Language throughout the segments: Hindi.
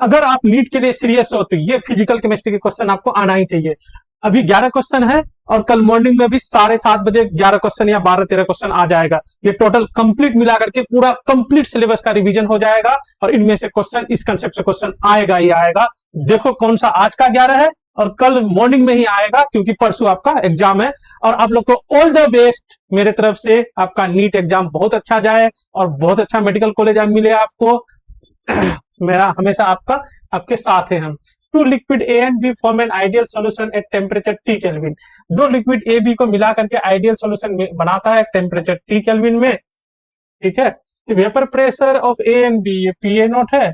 अगर आप नीट के लिए सीरियस हो तो ये फिजिकल केमिस्ट्री के क्वेश्चन आपको आना ही चाहिए। अभी 11 क्वेश्चन है और कल मॉर्निंग में भी 7:30 बजे 11 क्वेश्चन या 12-13 क्वेश्चन आ जाएगा। ये टोटल कंप्लीट मिला करके पूरा कंप्लीट सिलेबस का रिवीजन हो जाएगा और इनमें से क्वेश्चन, इस कंसेप्ट से क्वेश्चन आएगा ही आएगा। देखो कौन सा आज का 11 है और कल मॉर्निंग में ही आएगा, क्योंकि परसों आपका एग्जाम है। और आप लोग को ऑल द बेस्ट मेरे तरफ से। आपका नीट एग्जाम बहुत अच्छा जाए और बहुत अच्छा मेडिकल कॉलेज मिले आपको। मेरा हमेशा आपके साथ है हम। Two liquid A and B form an ideal solution at temperature T kelvin. दो लिक्विड ए बी को मिला करके आइडियल सॉल्यूशन बनाता है टेम्परेचर T केल्विन में। ठीक है, vapour pressure of A and B, ये PA नोट है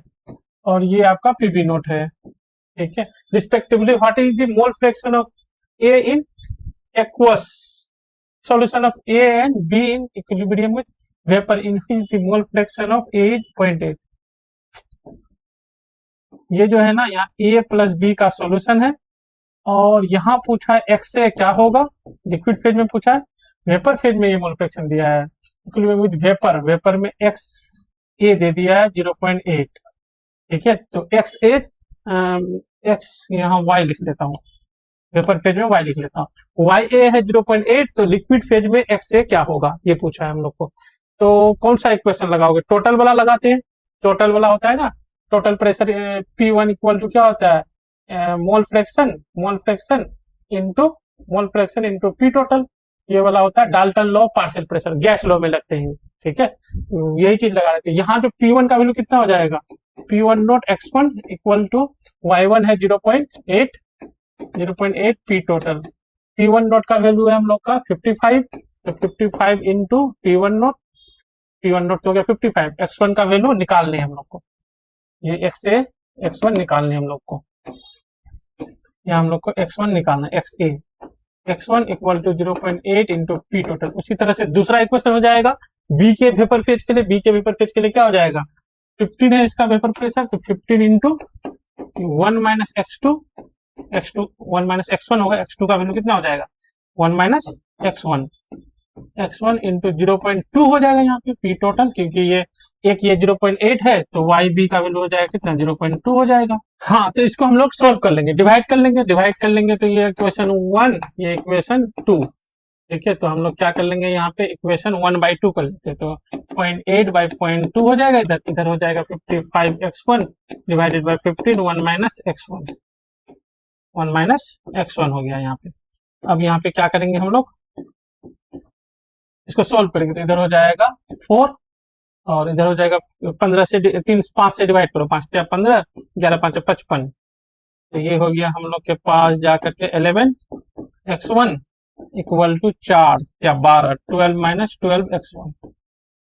और ये आपका PB नोट है। ठीक है, respectively what is the mole fraction of A in aqueous solution of A and B in equilibrium with vapour in which the mole fraction of A is 0.8। ये जो है ना, यहाँ A प्लस बी का सॉल्यूशन है और यहाँ पूछा है x से क्या होगा, लिक्विड फेज में पूछा है। वेपर फेज में ये मोल फ्रैक्शन दिया है विद वेपर, वेपर में x A दे दिया है 0.8। ठीक है, तो x यहाँ y लिख लेता हूँ, वेपर फेज में y लिख लेता हूँ। YA है 0.8, तो लिक्विड फेज में x A क्या होगा ये पूछा है हम लोग को। तो कौन सा इक्वेशन लगाओगे? टोटल वाला लगाते हैं। टोटल वाला होता है ना, total pressure P1 equal to क्या होता है, mole fraction into P total. ये वाला होता है Dalton law partial pressure, gas law में लगते हैं। ठीक है, यही चीज लगा रहे थे। यहाँ जो P1 का वैल्यू कितना हो जाएगा, P1 note x1 equal to y1 है 0.8 P टोटल। P1 नोट का वैल्यू है हम लोग का 55, तो 55 इंटू P1 नोट हो गया 55। x1 का वैल्यू निकालने हम लोग को, ये x1 निकालने हम लोग को, यहाँ हम लोग को x1 निकालना, x1 equal to 0.8 into P total. उसी तरह से दूसरा इक्वेशन हो जाएगा B के वेपर फेज के लिए। B के वेपर फेज के लिए क्या हो जाएगा, 15 है इसका वेपर प्रेशर, तो 15 into 1 minus x2 1 minus x1 होगा। x2 का वैल्यू कितना हो जाएगा, 1 माइनस x1 इंटू 0.2 हो जाएगा यहाँ पे P टोटल, क्योंकि ये 0.8 है, तो YB का वैल्यू हो जाएगा कितना, 0.2 हो जाएगा। हाँ, तो इसको हम लोग सोल्व कर लेंगे, डिवाइड कर लेंगे। तो ये इक्वेशन 1, ये इक्वेशन 2। ठीक है, तो हम लोग क्या कर लेंगे, यहाँ पे इक्वेशन 1/2 कर लेते हैं। तो 0.8/0.2 हो जाएगा, इधर हो जाएगा 55x1 divided by 15, 1 minus x1 हो गया यहाँ पे। अब यहाँ पे क्या करेंगे हम लोग, इसको सोल्व करेंगे, तो इधर हो जाएगा 4 और इधर हो जाएगा 15 से 5 से डिवाइड करो, 5 या 15, 11 5 55। तो ये हो गया हम लोग के पास जाकर के 11x1 इक्वल टू 4 या 12, 12 माइनस 12x1।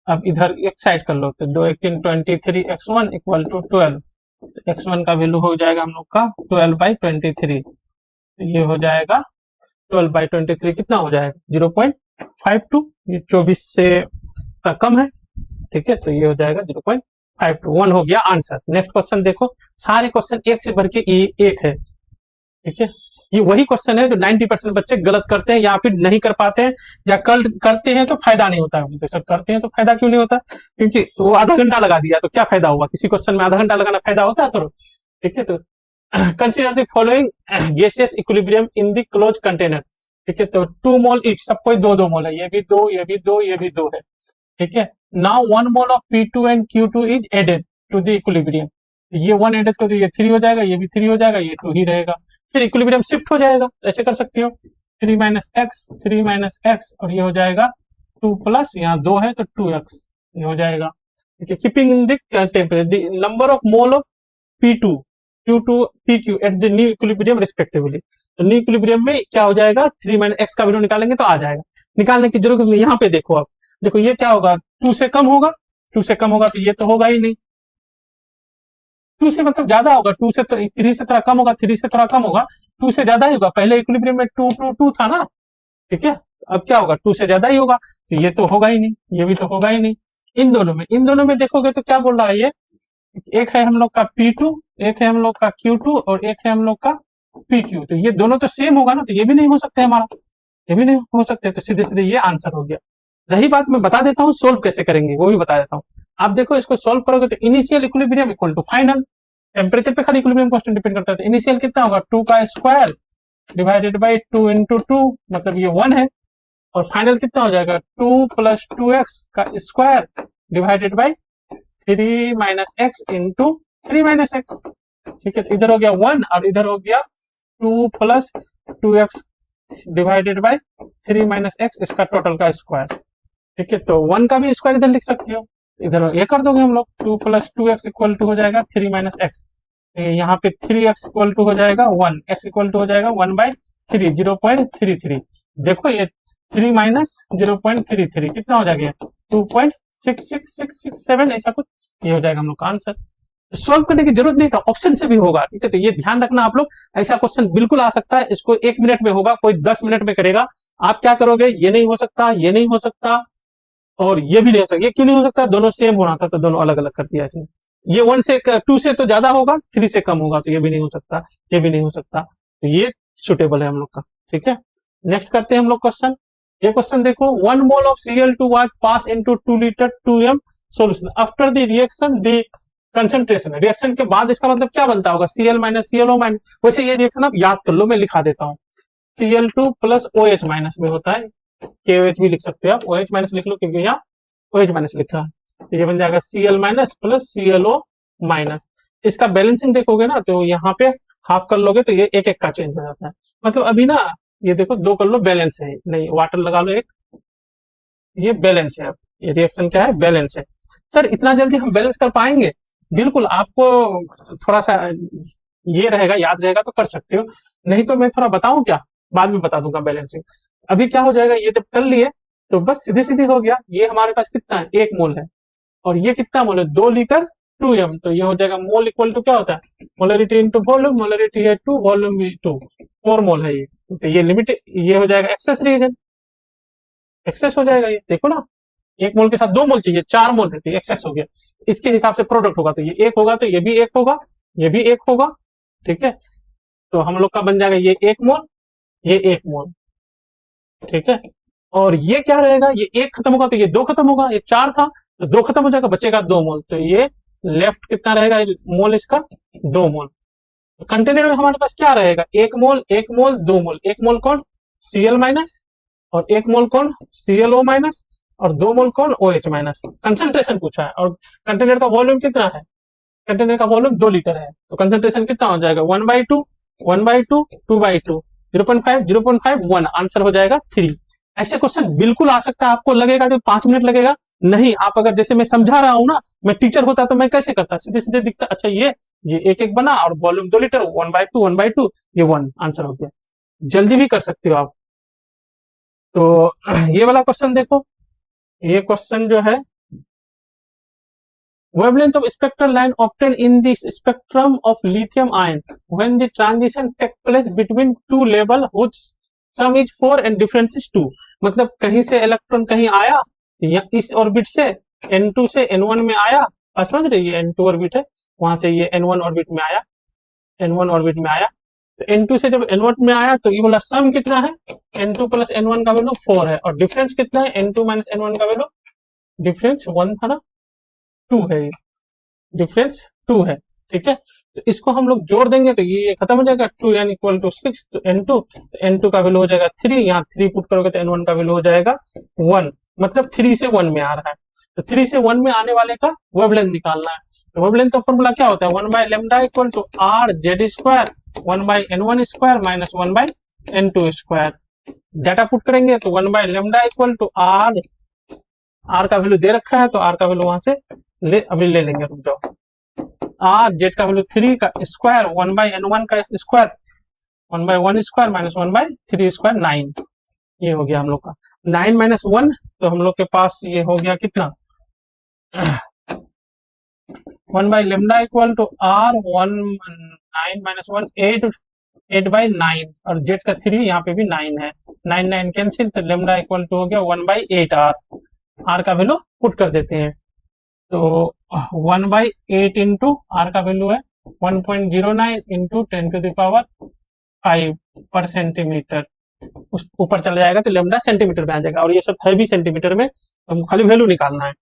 अब इधर एक साइड कर लो, तो 2 1 3 23x1 इक्वल टू 12। तो x1 का वैल्यू हो जाएगा हम लोग का 12/23। तो ये हो जाएगा 12/23 कितना हो जाएगा, 0.52। ये 24 से कम है। ठीक है, तो ये हो जाएगा 0.52, 1 हो गया आंसर। नेक्स्ट क्वेश्चन देखो, सारे क्वेश्चन एक से भर के एक है। ठीक है, ये वही क्वेश्चन है जो 90% बच्चे गलत करते हैं या फिर नहीं कर पाते हैं, या करते हैं तो फायदा नहीं होता है। सर करते हैं तो फायदा क्यों नहीं होता, क्योंकि वो आधा घंटा लगा दिया तो क्या फायदा हुआ, किसी क्वेश्चन में आधा घंटा लगाना फायदा होता है थोड़ा। ठीक है, तो consider the following gaseous equilibrium in the close container. ठीक है, तो 2 मोल ईच, सब कोई 2 मोल है, ये भी 2, ये भी 2, ये भी 2 है। ठीक है, now 1 mole of P2 and Q2 is added to the equilibrium. ये 1 एडेड कर, तो ये 3 हो जाएगा, ये भी 3 हो जाएगा, ये 2 ही रहेगा, फिर इक्विलिब्रियम शिफ्ट हो जाएगा। ऐसे कर सकते हो, 3 माइनस एक्स और ये हो जाएगा 2 प्लस यहाँ 2 है तो 2x, ये हो जाएगा। ठीक है, keeping in the temperature the number of mole of P2 Q2 PQ at the new equilibrium respectively. तो न्यू इक्विलिब्रियम में क्या हो जाएगा, 3 माइनस एक्स का वैल्यू निकालेंगे तो आ जाएगा। निकालने की जरूरत नहीं, यहाँ पे देखो आप, देखो ये क्या होगा, 2 से कम होगा, 2 से कम होगा तो ये तो होगा ही नहीं। 2 से मतलब ज्यादा होगा, 2 से तो 3 से थोड़ा कम होगा, 3 से थोड़ा कम होगा, 2 से ज्यादा ही होगा। पहले इक्विलिब्रियम में 2 2 2 था ना। ठीक है, अब क्या होगा, 2 से ज्यादा ही होगा, तो ये तो होगा ही नहीं, ये भी तो होगा ही नहीं। इन दोनों में देखोगे तो क्या बोल रहा है, ये एक है हम लोग का P2, एक है हम लोग का Q2 और एक है हम लोग का PQ। तो ये दोनों तो सेम होगा ना, तो ये भी नहीं हो सकता हमारा, ये भी नहीं हो सकते। तो सीधे सीधे ये आंसर हो गया। रही बात, मैं बता देता हूँ सोल्व कैसे करेंगे, वो भी बता देता हूँ। आप देखो, इसको सोल्व करोगे तो initial equilibrium equal to final, temperature पे खाली इक्विलिब्रियम कांस्टेंट डिपेंड करता है। तो इनिशियल कितना होगा 2 का स्क्वायर डिवाइडेड बाई 2 इंटू 2, मतलब ये 1 है। और फाइनल कितना हो जाएगा 2 प्लस 2x का square divided by 3 minus x into 3 minus x. ठीक है, तो इधर हो गया 1 और इधर हो गया 2 plus 2x divided by 3 minus x, इसका टोटल का स्क्वायर। ठीक है, तो 1 का भी स्क्वायर इधर लिख सकते हो, इधर ये कर दोगे हम लोग 2 प्लस 2x इक्वल टू हो जाएगा 3 माइनस एक्स। यहाँ पे 3x इक्वल टू हो जाएगा 1, x इक्वल टू हो जाएगा 1 बाई 3, 0.33। देखो ये 3 माइनस 0.33 कितना हो जाएगा 2.66667, ऐसा कुछ ये हो जाएगा हम लोग का आंसर। सॉल्व करने की जरूरत नहीं था, ऑप्शन से भी होगा। ठीक है, तो ये ध्यान रखना आप लोग, ऐसा क्वेश्चन बिल्कुल आ सकता है, इसको 1 मिनट में होगा, कोई 10 मिनट में करेगा। आप क्या करोगे, ये नहीं हो सकता, ये नहीं हो सकता और ये भी नहीं हो सकता। ये क्यों नहीं हो सकता, दोनों सेम होना था तो दोनों अलग अलग कर दिया इसने। ये 1 से 2 से तो ज्यादा होगा, 3 से कम होगा, तो ये भी नहीं हो सकता, ये भी नहीं हो सकता, तो ये सुटेबल है हम लोग का। ठीक है, नेक्स्ट करते हैं हम लोग क्वेश्चन। ये क्वेश्चन देखो, 1 mole of Cl2 was passed into 2 liter 2m solution after the reaction the concentration। Reaction के बाद इसका मतलब क्या बनता होगा, Cl माइनस ClO माइनस। वैसे ये रिएक्शन आप याद कर लो, मैं लिखा देता हूँ। Cl2 प्लस OH माइनस में होता है, KOH भी लिख सकते हो आप, OH माइनस लिख लो क्योंकि यहाँ OH माइनस लिख रहा है। तो ये बन जाएगा Cl minus plus ClO minus. इसका बैलेंसिंग देखोगे ना तो यहाँ पे हाफ कर लोगे तो ये एक एक का चेंज हो जाता है। मतलब अभी ना ये देखो 2 कर लो, बैलेंस है, नहीं वाटर लगा लो एक, ये बैलेंस है। अब ये रिएक्शन क्या है, बैलेंस है। सर इतना जल्दी हम बैलेंस कर पाएंगे, बिल्कुल आपको थोड़ा सा ये रहेगा, याद रहेगा तो कर सकते हो, नहीं तो मैं थोड़ा बताऊं क्या, बाद में बता दूंगा बैलेंसिंग। अभी क्या हो जाएगा, ये जब कर लिए तो बस सीधे सीधे हो गया। ये हमारे पास कितना है, 1 मोल है, और ये कितना मोल है 2 लीटर 2m, तो ये हो जाएगा मोल इक्वल टू क्या होता है, मोलरिटी इंटू वॉल्यूम, मोलरिटी है 2, वॉल्यूम भी 2, 4 मोल है ये। तो ये लिमिट, ये हो जाएगा एक्सेस रीजन, एक्सेस हो जाएगा। ये देखो ना, 1 मोल के साथ 2 मोल चाहिए, 4 मोल है, एक्सेस हो गया। इसके हिसाब से प्रोडक्ट होगा, तो ये 1 होगा तो ये भी 1 होगा, ये भी 1 होगा। ठीक है, तो हम लोग का बन जाएगा ये 1 मोल, ये 1 मोल। ठीक है, और ये क्या रहेगा, ये 1 खत्म होगा तो ये 2 खत्म होगा, ये 4 था तो 2 खत्म हो जाएगा, बचेगा 2 मोल। तो ये लेफ्ट कितना रहेगा मोल इसका, 2 मोल। तो कंटेनर में हमारे पास क्या रहेगा, 1 मोल 1 मोल 2 मोल। 1 मोल कौन, Cl माइनस, और 1 मोल कौन, ClO माइनस, और 2 मोल कौन, OH माइनस। कंसंट्रेशन पूछा है, और कंटेनर का वॉल्यूम कितना है, कंटेनर का वॉल्यूम 2 लीटर है, तो कंसंट्रेशन कितना हो जाएगा 1/2, 1/2, 2/2, 0.5, 0.5, 1, आंसर हो जाएगा 3। ऐसे क्वेश्चन बिल्कुल आ सकता है, आपको लगेगा कि 5 मिनट लगेगा, नहीं, आप अगर जैसे मैं समझा रहा हूं ना, मैं टीचर होता तो मैं कैसे करता, सीधे सीधे दिखता, अच्छा ये एक एक बना और वॉल्यूम 2 लीटर, 1/2, 1/2, ये 1, आंसर हो गया। जल्दी भी कर सकते हो आप। तो ये वाला क्वेश्चन देखो, ये क्वेश्चन जो है, wavelength of spectral line obtained in the spectrum of lithium ion when the transition take place between two level whose sum is 4 and difference is 2। मतलब कहीं से इलेक्ट्रॉन कहीं आया, इस ऑर्बिट से N2 से N1 में आया, समझ रहे, ये N2 ऑर्बिट है, वहां से ये N1 ऑर्बिट में आया, N1 ऑर्बिट में आया। तो N2 से जब N1 में आया तो ये बोला सम कितना है, N2 प्लस N1 का वैल्यू 4 है, और डिफरेंस कितना है, N2 माइनस N1 का वैल्यू, डिफरेंस 1 था ना, 2 है, ये डिफरेंस 2 है। ठीक है, तो इसको हम लोग जोड़ देंगे तो ये खत्म हो जाएगा, 2n इक्वल टू 6, तो N2, तो N2 का वैल्यू हो जाएगा 3, यहाँ 3 पुट करोगे तो N1 का वैल्यू हो जाएगा 1, मतलब 3 से 1 में आ रहा है। तो 3 से 1 में आने वाले का वेवलेंथ निकालना है। तो वेवलेंथ का फॉर्मूला क्या होता है, 1 by lambda equal to R Z square 1 by N1 square minus 1 by N2 square. Data put करेंगे तो 1 by lambda equal to R का वैल्यू दे रखा है, तो आर का वैल्यू वहां से अभी ले लेंगे, रुक जाओ। आर जेड का वैल्यू 3 का स्क्वायर 1 बाय N1 का square 1 by 1 square minus 1 by 3 square 9, ये हो गया हम लोग का 9 माइनस 1, तो हम लोग के पास ये हो गया कितना 1 by lambda equal to R 1 9 minus 1 8 by 9, और जेड का 3 यहाँ पे भी 9 है, 9 9 कैंसिल, तो लेमडा इक्वल टू हो गया 1 बाय 8 आर का वैल्यू पुट कर देते हैं, तो 1 बाई 8 इंटू आर का वैल्यू है 1.09 इंटू 10 टू द पावर 5 पर सेंटीमीटर, उस ऊपर चला जाएगा तो लेमडा सेंटीमीटर में आ जाएगा, और ये सब है भी सेंटीमीटर में, हम खाली वैल्यू निकालना है।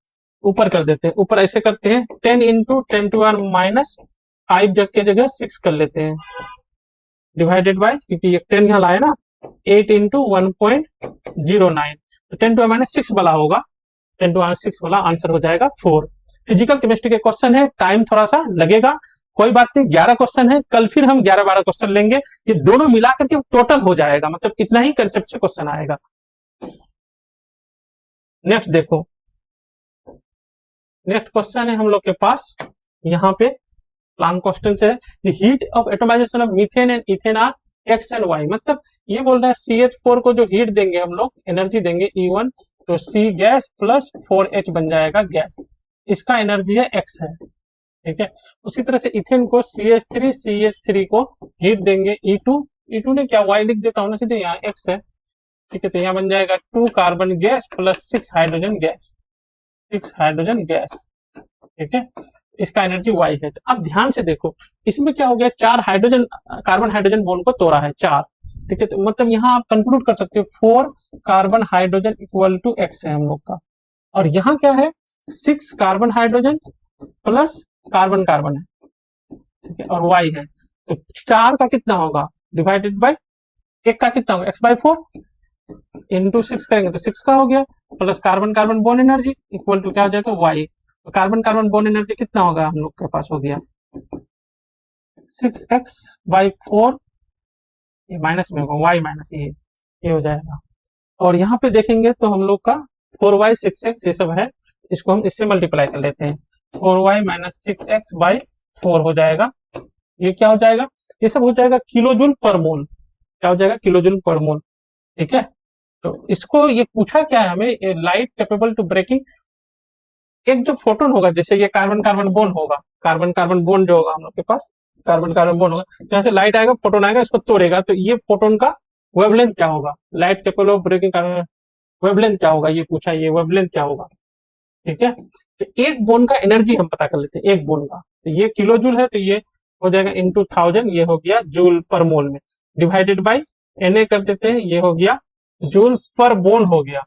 ऊपर कर देते हैं, ऊपर ऐसे करते हैं 10 इंटू 10 टू आर माइनस 5 के जगह 6 कर लेते हैं, डिवाइडेड बाय, क्योंकि ये 10 यहाँ लाए ना, 8 इंटू 1.09, तो 10⁻6 वाला होगा, 10⁻6 वाला आंसर हो जाएगा 4। फिजिकल केमिस्ट्री के क्वेश्चन है, टाइम थोड़ा सा लगेगा, कोई बात नहीं, 11 क्वेश्चन है, कल फिर हम 11-12 क्वेश्चन लेंगे, ये दोनों मिलाकर के टोटल हो जाएगा, मतलब इतना ही कंसेप्ट से क्वेश्चन आएगा। नेक्स्ट देखो, नेक्स्ट क्वेश्चन है हम लोग के पास यहाँ पे प्लांक क्वेश्चन है, the heat of atomization of methane and ethane are X and Y, मतलब ये बोल रहा है CH4 को जो हीट देंगे हम लोग, एनर्जी देंगे E1, तो C गैस प्लस 4H बन जाएगा गैस, इसका एनर्जी है x है, ठीक है। उसी तरह से इथेन को CH3 को हीट देंगे E2 ने क्या y लिख देता हूँ ना सीधे, यहाँ x है, ठीक है, तो यहाँ बन जाएगा 2 carbon gas plus 6 hydrogen gas, 6 hydrogen gas, ठीक है, इसका एनर्जी y है। तो अब ध्यान से देखो, इसमें क्या हो गया, 4 हाइड्रोजन कार्बन हाइड्रोजन बॉन्ड को तोड़ा है 4, ठीक है, तो मतलब यहाँ आप कंक्लूड कर सकते हो 4 carbon hydrogen equal to x है हम लोग का, और यहाँ क्या है 6 carbon hydrogen plus carbon carbon है, ठीक है, और y है, तो 4 का कितना होगा डिवाइडेड बाय 1 का कितना होगा x/4 इंटू 6 करेंगे तो 6 का हो गया, plus carbon carbon bond energy equal to क्या हो जाएगा y, तो कार्बन कार्बन बॉन्ड एनर्जी कितना होगा हम लोग के पास हो गया 6x/4, ये माइनस में होगा y माइनस ये हो जाएगा, और यहाँ पे देखेंगे तो हम लोग का 4y 6x ये सब है, इसको हम इससे मल्टीप्लाई कर लेते हैं, 4y माइनस 6x/4 हो जाएगा, ये क्या हो जाएगा, ये सब हो जाएगा किलो जूल पर मोल, क्या हो जाएगा किलो जूल पर मोल, ठीक है। तो इसको ये पूछा क्या है हमें, लाइट कैपेबल टू ब्रेकिंग, एक जो फोटोन होगा, जैसे ये कार्बन कार्बन बॉन्ड होगा, कार्बन कार्बन बॉन्ड जो होगा हम लोग के पास, कार्बन कार्बन बॉन्ड होगा, यहाँ से लाइट आएगा, फोटोन आएगा, इसको तोड़ेगा, तो ये फोटोन का वेवलेंथ क्या होगा, light capable of breaking carbon wavelength क्या होगा, ये पूछा, ये वेवलेंथ क्या होगा, ठीक है। तो एक बॉन्ड का एनर्जी हम पता कर लेते हैं, एक बॉन्ड का, तो ये किलो जूल है, तो ये हो जाएगा इंटू 1000, ये हो गया जूल पर मोल में, डिवाइडेड बाई Na कर देते हैं, ये हो गया जूल पर बॉन्ड हो गया,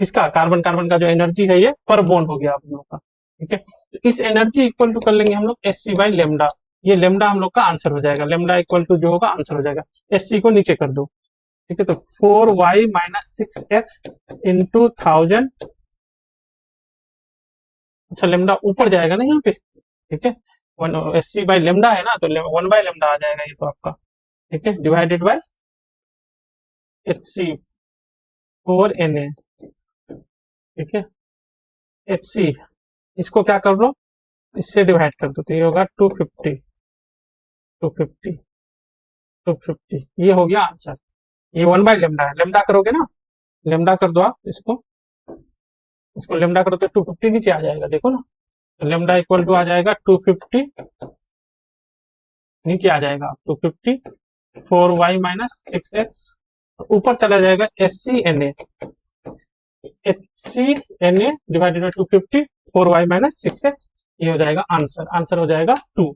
इसका कार्बन कार्बन का जो एनर्जी है ये पर बॉन्ड हो गया आप लोग का, ठीक है। तो इस एनर्जी इक्वल टू कर लेंगे हम लोग Sc/λ, ये लेमडा हम लोग का आंसर हो जाएगा, लेमडा इक्वल टू जो होगा आंसर हो जाएगा, Sc को नीचे कर दो, ठीक है, तो 4y माइनस 6x इंटू 1000, अच्छा लेमडा ऊपर जाएगा ना यहाँ पे, ठीक है, Sc/λ है ना, तो 1/λ आ जाएगा ये तो आपका, ठीक है, डिवाइडेड बाय Hc4Na, ठीक है, Hc इसको क्या कर लो, इससे डिवाइड कर दो, तो ये होगा 250, 250, 250, ये हो गया आंसर, ये 1/λ है, लेमडा करोगे ना, लेमडा कर दो आप इसको लेमडा करो तो 250 नीचे आ जाएगा, देखो ना, तो लेमडा इक्वल टू आ जाएगा 250, नीचे आ जाएगा 250, 4y माइनस 6x, ऊपर चला जाएगा Scna, Hcna divided by 250, 4y minus 6x, ये हो जाएगा आंसर, आंसर हो जाएगा 2,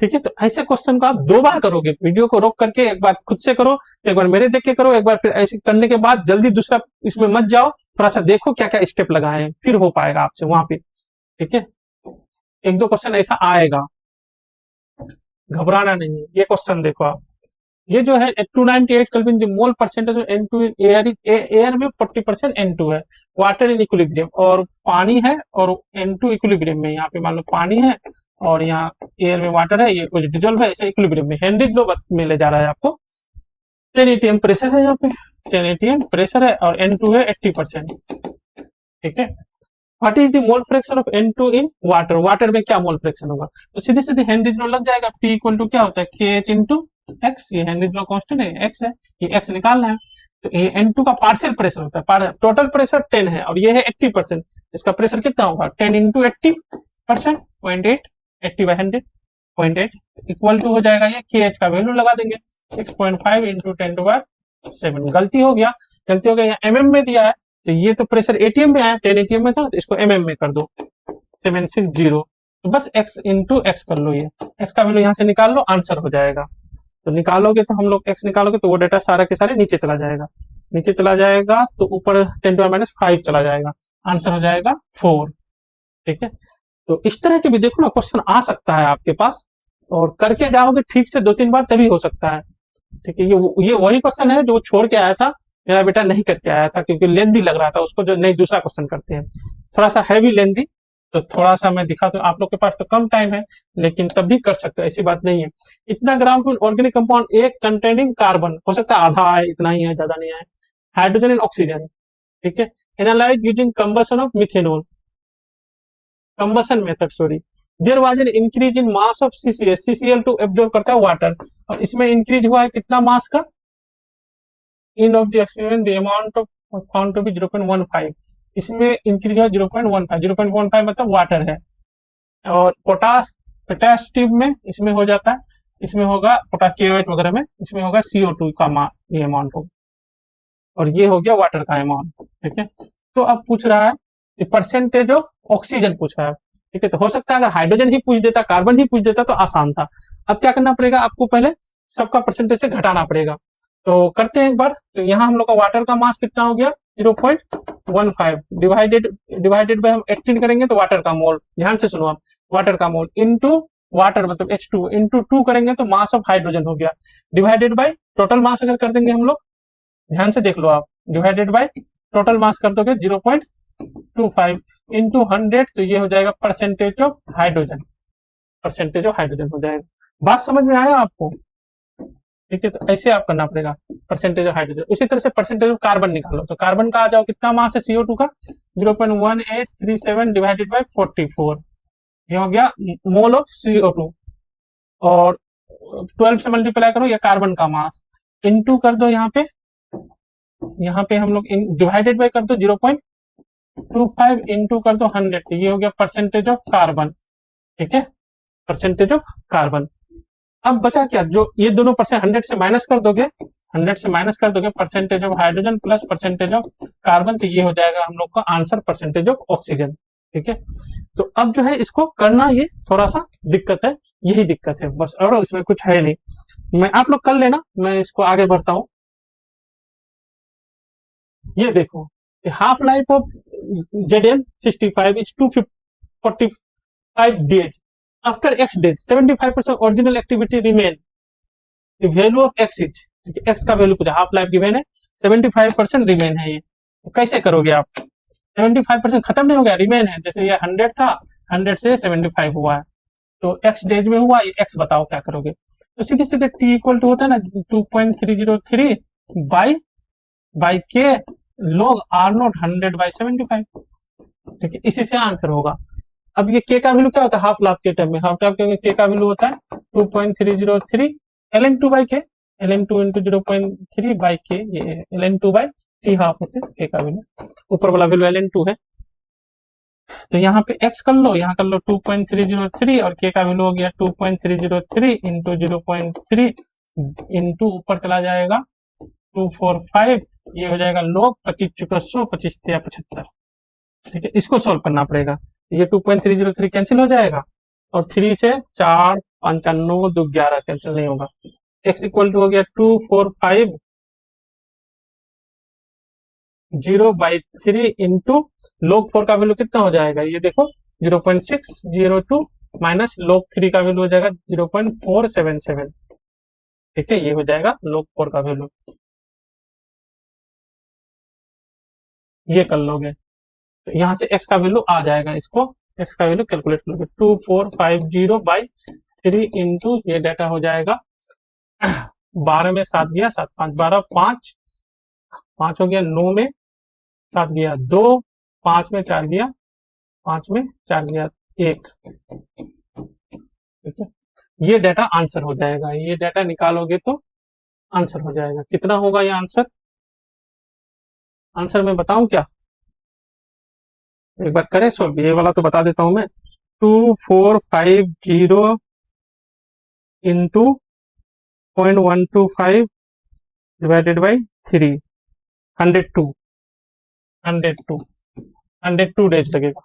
ठीक है। तो ऐसे क्वेश्चन को आप 2 बार करोगे, वीडियो को रोक करके एक बार खुद से करो, एक बार मेरे देख के करो, एक बार फिर ऐसे करने के बाद जल्दी दूसरा इसमें मत जाओ, थोड़ा सा देखो क्या क्या स्टेप लगाए हैं, फिर हो पाएगा आपसे वहां पे, ठीक है। 1-2 क्वेश्चन ऐसा आएगा, घबराना नहीं है, ये क्वेश्चन देखो आप, ये जो है 298 kelvin the mole percentage of N2 air में 40% N2 है, वाटर इन इक्विलिब्रियम, और पानी है और N2 इक्विलिब्रियम में, यहाँ पे मान लो पानी है और यहाँ एयर में वाटर है, ये कुछ डिजोल्व है, ऐसे इक्विलिब्रियम में, हेनरी ग्लो में ले जा रहा है आपको, 10 atm प्रेशर है, यहाँ पे 10 atm प्रेशर है, और N2 है 80%, ठीक है। What is the mole fraction of N2 in water, water में क्या मोल फ्रैक्शन होगा, तो सीधे सीधे हेनरीज लॉ लग जाएगा, P इक्वल टू क्या होता है KH इंटू x, ये हेनरीज लॉ कांस्टेंट है, x है, ये x निकालना है, तो ये N2 का पार्शियल प्रेशर होता है, टोटल प्रेशर 10 है और ये है 80%, इसका प्रेशर कितना होगा 10 इंटू 80%, 0.8, 80/100, 0.8 इक्वल टू हो जाएगा, ये KH का वैल्यू लगा देंगे 6.5 इंटू 10⁻7, गलती हो गया, यहाँ mm में दिया है, तो ये तो प्रेशर ATM में आया, 10 ATM में था, तो इसको mm में कर दो 760, तो बस x इंटू एक्स कर लो, ये x का वैल्यू यहाँ से निकाल लो, आंसर हो जाएगा, तो निकालोगे तो हम लोग x निकालोगे तो वो डेटा सारा के सारे नीचे चला जाएगा, नीचे चला जाएगा तो ऊपर 10⁻⁵ चला जाएगा, आंसर हो जाएगा 4, ठीक है। तो इस तरह के भी देखो ना क्वेश्चन आ सकता है आपके पास, और करके जाओगे ठीक से 2-3 बार तभी हो सकता है। ठीक है, ये वही क्वेश्चन है जो छोड़ के आया था, मेरा बेटा नहीं करके आया था क्योंकि लेंदी लग रहा था उसको, जो नहीं दूसरा क्वेश्चन करते हैं थोड़ा सा हैवी लेंदी, तो थोड़ा सा मैं दिखा, तो आप लोग के पास तो कम टाइम है लेकिन तब भी कर सकते हो, ऐसी बात नहीं है। इतना ग्राम ऑर्गेनिक कंपाउंड एक कंटेनिंग कार्बन, हो सकता है आधा आए, इतना ही है, ज्यादा नहीं आए, हाइड्रोजन एंड ऑक्सीजन। ठीक है, analyse using combustion of methanol, combustion method sorry, there was an increase in mass of CCS, CCL to absorb करता है वाटर, और इसमें इंक्रीज हुआ है कितना मास का, and of the experiment the amount of found to be 0.15, इसमें इंक्रीज हुआ 0.15, 0.15 मतलब वाटर है, और पोटाश ट्यूब में इसमें हो जाता है, इसमें होगा पोटाश KOH वगैरह में, इसमें होगा CO2 का ये अमाउंट होगा, और ये हो गया वाटर का अमाउंट। ठीक है, तो अब पूछ रहा है परसेंटेज ऑफ ऑक्सीजन पूछ रहा है। ठीक है, तो हो सकता है अगर हाइड्रोजन ही पूछ देता, कार्बन ही पूछ देता तो आसान था। अब क्या करना पड़ेगा आपको, पहले सबका परसेंटेज से घटाना पड़ेगा, तो करते हैं एक बार। तो यहाँ हम लोग का वाटर का मास कितना हो गया 0.15, डिवाइडेड बाय हम 18 करेंगे तो वाटर का मोल, ध्यान से सुनो आप, वाटर का मोल इनटू वाटर मतलब H2 इंटू 2 करेंगे तो मास ऑफ हाइड्रोजन हो गया, डिवाइडेड बाय टोटल मास अगर कर देंगे हम लोग, ध्यान से देख लो आप, डिवाइडेड बाय टोटल मास कर दोगे 0.25 इंटू 100, तो ये हो जाएगा percentage of hydrogen, percentage of hydrogen हो जाएगा। बात समझ में आया आपको? ठीक है, तो ऐसे आप करना पड़ेगा परसेंटेज ऑफ हाइड्रोजन। उसी तरह से परसेंटेज ऑफ कार्बन निकालो, तो कार्बन का आ जाओ, कितना मास है CO2 का 0.1837 डिवाइडेड बाय 44, ये हो गया मोल ऑफ CO2, और 12 से मल्टीप्लाई करो, ये कार्बन का मास, इनटू कर दो यहाँ पे हम लोग डिवाइडेड बाय कर दो 0.25 इंटू कर दो 100, तो ये हो गया परसेंटेज ऑफ कार्बन। ठीक है, परसेंटेज ऑफ कार्बन। अब बचा क्या, जो ये दोनों परसेंट 100 से माइनस कर दोगे, 100 से माइनस कर दोगे percentage of hydrogen plus percentage of carbon, तो ये हो जाएगा हम लोग का आंसर परसेंटेज ऑफ ऑक्सीजन। ठीक है, तो अब जो है इसको करना ये थोड़ा सा दिक्कत है, यही दिक्कत है बस, और इसमें कुछ है नहीं। मैं आप लोग कर लेना, मैं इसको आगे बढ़ता हूं। ये देखो, half life of Zn65 is 245 days, after x days 75% original activity remain, value of x is, x का वैल्यू पूछा, हाफ लाइफ गिवन है 75% रिमेन है, ये तो कैसे करोगे आप, 75% खत्म नहीं हो गया, रिमेन है, जैसे ये 100 था, 100 से 75 हुआ है, तो x डेज में हुआ, ये x बताओ क्या करोगे, तो सीधे सीधे t इक्वल टू होता है ना 2.303 बाई के log R0 100/75। ठीक है, इसी से आंसर होगा। अब ये k का वैल्यू क्या होता है हाफ लाइफ के टर्म में, हाफ लाइफ के k का वैल्यू होता है 2.303 ln2/k, ln2 इंटू 0.3/k, ये ln2/t हाफ होते हैं k का वैल्यू, ऊपर वाला वैल्यू ln2 है, तो यहाँ पे x कर लो, यहाँ कर लो 2.303, और k का वैल्यू हो गया 2.303 इंटू 0.3 इंटू ऊपर चला जाएगा 245, ये हो जाएगा log 25 चुका 100, 25 या 75। ठीक है, इसको सॉल्व करना पड़ेगा, ये 2.303 कैंसिल हो जाएगा, और 3 से 4 5 9 2 11 कैंसिल नहीं होगा, x इक्वल टू हो गया 245 0/3 इंटू log 4 का वैल्यू कितना हो जाएगा, ये देखो 0.602 माइनस log 3 का वैल्यू हो जाएगा 0.477। ठीक है, ये हो जाएगा log 4 का वैल्यू, ये कर लोगे तो यहाँ से x का वैल्यू आ जाएगा, इसको x का वैल्यू कैलकुलेट करोगे 2450/3 इंटू ये डाटा हो जाएगा 12 में 7 गया 7 5 12 5 5 हो गया 9 में 7 गया 2 5 में 4 गया 5 में 4 गया 1। ठीक है, ये डाटा आंसर हो जाएगा, ये डाटा निकालोगे तो आंसर हो जाएगा। कितना होगा ये आंसर, आंसर मैं बताऊं क्या, एक बार करें सॉल्व, ये वाला तो बता देता हूं मैं, 2450 इंटू 0.125 डिवाइडेड बाई 3, 102 डेज लगेगा।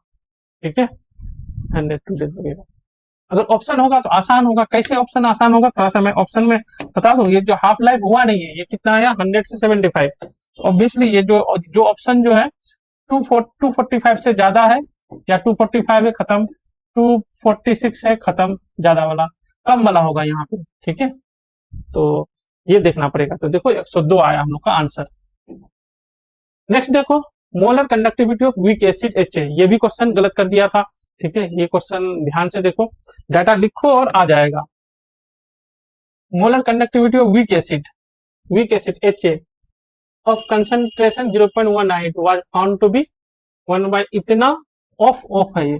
ठीक है, 102 डेज लगेगा। अगर ऑप्शन होगा तो आसान होगा, कैसे ऑप्शन आसान होगा, थोड़ा सा मैं ऑप्शन में बता दूं, ये जो हाफ लाइफ हुआ नहीं है, ये कितना आया 100 से 75, ऑब्वियसली ये जो ऑप्शन जो है 245 से ज्यादा है, या 245 है खत्म, 246 है, खत्म, ज्यादा वाला कम वाला होगा यहाँ पे, ठीक है, तो ये देखना पड़ेगा। तो देखो 102 आया हम लोग का आंसर। नेक्स्ट देखो, molar conductivity of weak acid HA, ये भी क्वेश्चन गलत कर दिया था, ठीक है, ये क्वेश्चन ध्यान से देखो, डाटा लिखो और आ जाएगा। Molar conductivity of weak acid HA of concentration 0.18 was found to be 1 by इतना ऑफ है ये,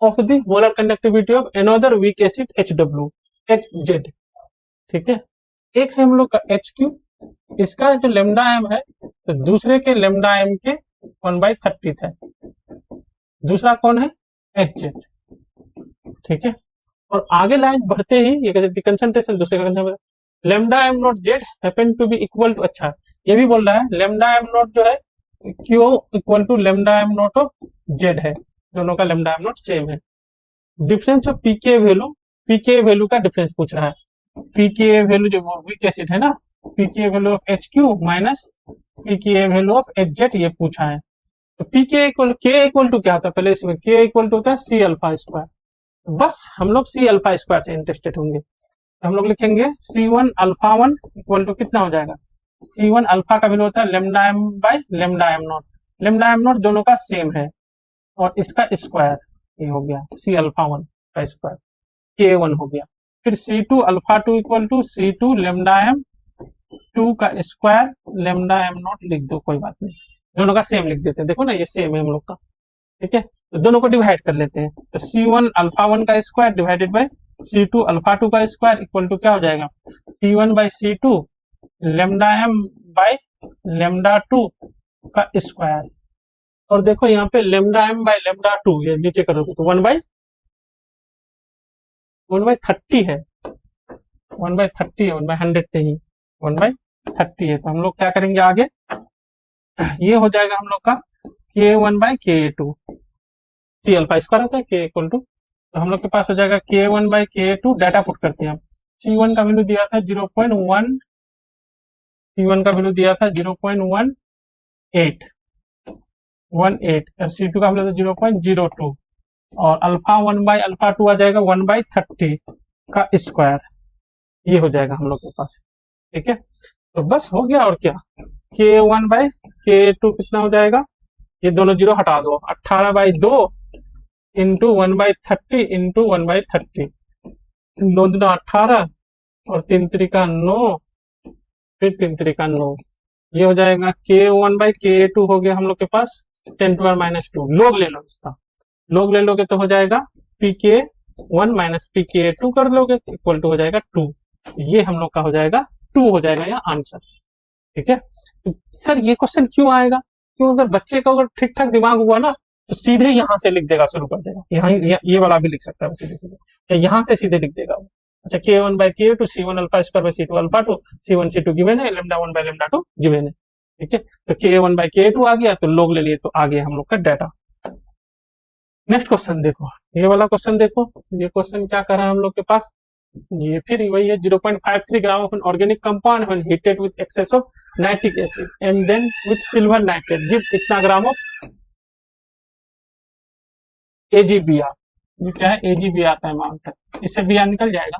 of the molar conductivity of another weak acid HZ, ठीक है। एक है हम लोग का HQ, इसका जो लेमडा एम है तो दूसरे के लेमडा एम के 1/30 है, दूसरा कौन है HZ, ठीक है। और आगे लाइन बढ़ते ही ये कहते कंसंट्रेशन दूसरे का lambda M naught Z happen to be equal to, अच्छा ये भी बोल रहा है लेमडा एम नॉट जो है Q equal to lambda M naught of Z है, दोनों का लेमडा एम नॉट सेम है। डिफरेंस ऑफ पीके वैल्यू का डिफरेंस पूछ रहा है, पीके वैल्यू जो वीक एसिड है ना, pK value of HQ minus pK value of HZ ये पूछा है। तो पीके इक्वल के इक्वल टू क्या होता है, पहले इसमें के इक्वल टू होता है सी अल्फा स्क्वायर, बस हम लोग सी अल्फा स्क्वायर से इंटरेस्टेड होंगे, हम लोग लिखेंगे C1 अल्फा 1 इक्वल टू कितना हो जाएगा, C1 अल्फा का वैल्यू होता है lambda M by lambda M naught, lambda M naught दोनों का सेम है और इसका स्क्वायर ये हो गया C अल्फा 1 का स्क्वायर K1 हो गया। फिर C2 alpha 2 equal to C2 lambda M 2 का स्क्वायर लेमडा एम नॉट लिख दो, कोई बात नहीं, दोनों का सेम लिख देते हैं, देखो ना ये सेम है हम लोग का, ठीक है। तो दोनों को डिवाइड कर लेते हैं, तो C1 अल्फा 1 का square divided by C2 alpha 2 का स्क्वायर इक्वल टू क्या हो जाएगा, C1 by C2 lambda M by lambda 2 का स्क्वायर, और देखो यहाँ पे लेमडा एम बाई लेमडा 2 ये नीचे करोगे तो 1/30 है, 1/30 है, 1/100 नहीं, 1/30 है। तो हम लोग क्या करेंगे आगे, ये हो जाएगा हम लोग का K1 by K2, C alpha square होता है K इक्वल टू, तो हम लोग के पास हो जाएगा K1 by K2, data put करते हैं हम, C1 का वैल्यू दिया था 0.1, C1 का वैल्यू दिया था 0.18 और C2 का वैल्यू था 0.02 और अल्फा 1 बाई अल्फा 2 आ जाएगा 1/30 का स्क्वायर, ये हो जाएगा हम लोग के पास, ठीक है। तो बस हो गया, और क्या, K1 बाई K2 कितना हो जाएगा, ये दोनों जीरो हटा दो, 18/2 इंटू 1/30 इंटू 1/30, 2 दूना 18 और 3 त्रिका 9, फिर 3 त्रिका 9, ये हो जाएगा K1 बाई K2 हो गया हम लोग के पास 10⁻⁻², लोग ले लो, इसका लोग ले लोगे तो हो जाएगा PK1 माइनस PK2 कर लोगे इक्वल टू हो जाएगा 2, ये हम लोग का हो जाएगा 2 हो जाएगा यह आंसर, ठीक है। तो सर ये क्वेश्चन क्यों आएगा, क्यों, अगर बच्चे का अगर ठीक ठाक दिमाग हुआ ना तो सीधे यहाँ से लिख देगा, शुरू कर देगा, यहाँ ये वाला भी लिख सकता है सीधे सीधे, यहाँ से सीधे लिख देगा वो। अच्छा K1 by K2 C1 alpha square by C2 alpha 2, C1 C2 given है, लेमडा 1 बाई लेमडा 2 गिवन है, ठीक है। तो K1 बाई K2 आ गया, तो लोग ले लिए, तो आ गया हम लोग का डाटा। नेक्स्ट क्वेश्चन देखो, ये वाला क्वेश्चन देखो, ये क्वेश्चन क्या कर रहा है हम लोग के पास, ये फिर वही है, 0.53 gram of an organic compound when heated with excess of nitric acid and then with silver nitrate give इतना ग्राम ऑफ AgBr, ये क्या है AgBr का अमाउंट है, इससे Br निकल जाएगा,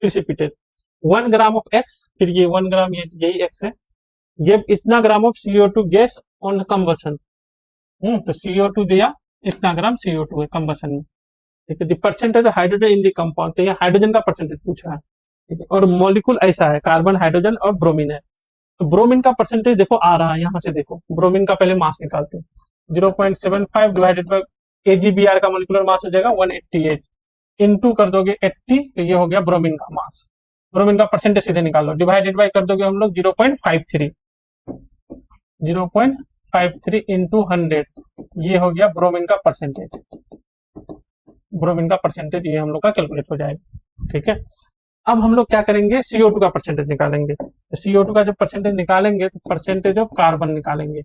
प्रिसिपिटेट 1 ग्राम ऑफ X, फिर ये 1 ग्राम ये यही X है, गिव इतना gram of CO2 gas on combustion, तो CO2 दिया, इतना ग्राम CO2 है कंबशन में, ठीक है। Percentage hydrogen in the compound, तो ये हाइड्रोजन का परसेंटेज पूछा है, ठीक है, और मॉलिक्यूल ऐसा है कार्बन हाइड्रोजन और ब्रोमीन है, तो ब्रोमीन का परसेंटेज देखो आ रहा है, यहाँ से देखो ब्रोमीन का पहले मास निकालते हैं, 0.75 डिवाइडेड बाय AgBr का मॉलिक्यूलर मास हो जाएगा 188, इनटू कर दोगे 80, तो ये हो गया ब्रोमीन का मास, ब्रोमीन का परसेंटेज सीधे निकाल लो, डिवाइडेड बाय कर दोगे हम लोग 0.53 इंटू 100, ये हो गया ब्रोमीन का परसेंटेज, ब्रोमीन का परसेंटेज ये हम लोग का कैलकुलेट हो जाएगा, ठीक है। अब हम लोग क्या करेंगे, CO2 का परसेंटेज निकालेंगे, तो CO2 का जब परसेंटेज निकालेंगे तो परसेंटेज ऑफ कार्बन निकालेंगे,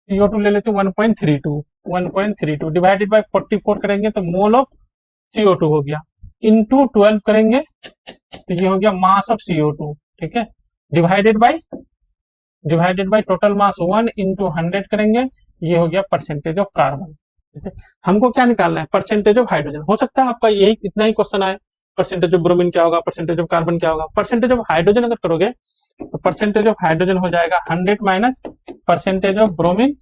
CO2 ले लेते 1.32 डिवाइडेड बाय 44 करेंगे तो मोल ऑफ CO2 हो गया, इनटू 12 करेंगे तो ये हो गया मास ऑफ CO2, ठीक है, divided by total mass 1 into 100 करेंगे, ये हो गया परसेंटेज ऑफ कार्बन, ठीक है, हमको क्या निकालना है, परसेंटेज ऑफ हाइड्रोजन। हो सकता है आपका यही इतना ही क्वेश्चन आए, परसेंटेज ऑफ ब्रोमीन क्या होगा, परसेंटेज ऑफ कार्बन क्या होगा। परसेंटेज ऑफ हाइड्रोजन अगर करोगे तो परसेंटेज ऑफ हाइड्रोजन हो जाएगा 100 minus percentage of bromine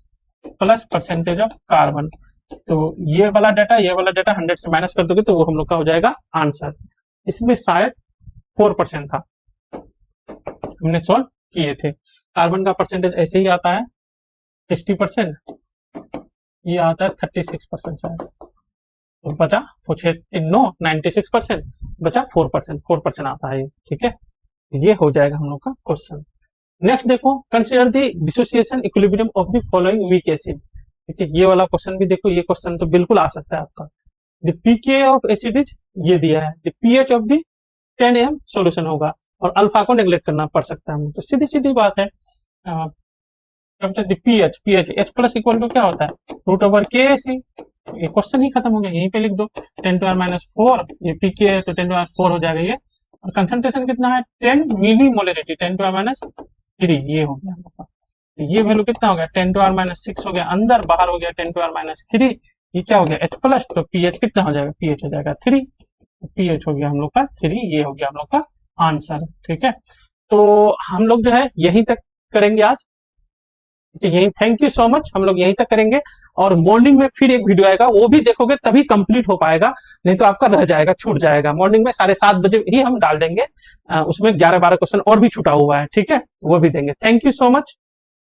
plus percentage of carbon. तो ये वाला डाटा 100 से माइनस कर दोगे तो वो हम लोग का हो जाएगा आंसर। इसमें शायद 4% था, हमने सोल्व किए थे। कार्बन का परसेंटेज ऐसे ही आता है 60%, ये आता है 36% शायद, तो बचा पूछे 96%, बचा 4% आता है ये, ठीक है। ये हो जाएगा हम लोग का क्वेश्चन। नेक्स्ट देखो, consider the dissociation equilibrium of the following weak acid. ठीक है, ये वाला क्वेश्चन भी देखो, ये क्वेश्चन तो बिल्कुल आ सकता है आपका। The pK of acid is ये दिया है, the pH of the 10 solution होगा और अल्फा को नेग्लेक्ट करना पड़ सकता है हमको, तो सीधी सीधी बात है। PH H plus equal to क्या होता है, रूट ओवर के सी। ये क्वेश्चन ही खत्म हो गया, यहीं पे लिख दो 10⁻⁴, ये पीके है तो 10⁻⁴ हो जाएगा ये। और कंसंट्रेशन कितना है 10 मिली मोलरिटी, 10⁻3 ये हो गया। ये वैल्यू कितना हो गया 10⁻6 हो गया, अंदर बाहर हो गया 10⁻3। ये क्या हो गया H प्लस, तो पीएच कितना हो जाएगा, पीएच हो जाएगा 3, पीएच हो गया हम लोग का 3, ये हो गया हम लोग का आंसर। ठीक है, तो हम लोग जो है यहीं तक करेंगे आज, यही, थैंक यू सो मच, हम लोग यहीं तक करेंगे। और मॉर्निंग में फिर एक वीडियो आएगा, वो भी देखोगे तभी कंप्लीट हो पाएगा, नहीं तो आपका रह जाएगा, छूट जाएगा। मॉर्निंग में 7:30 बजे ही हम डाल देंगे, उसमें 11-12 क्वेश्चन और भी छूटा हुआ है, ठीक है, वो भी देंगे। Thank you so much.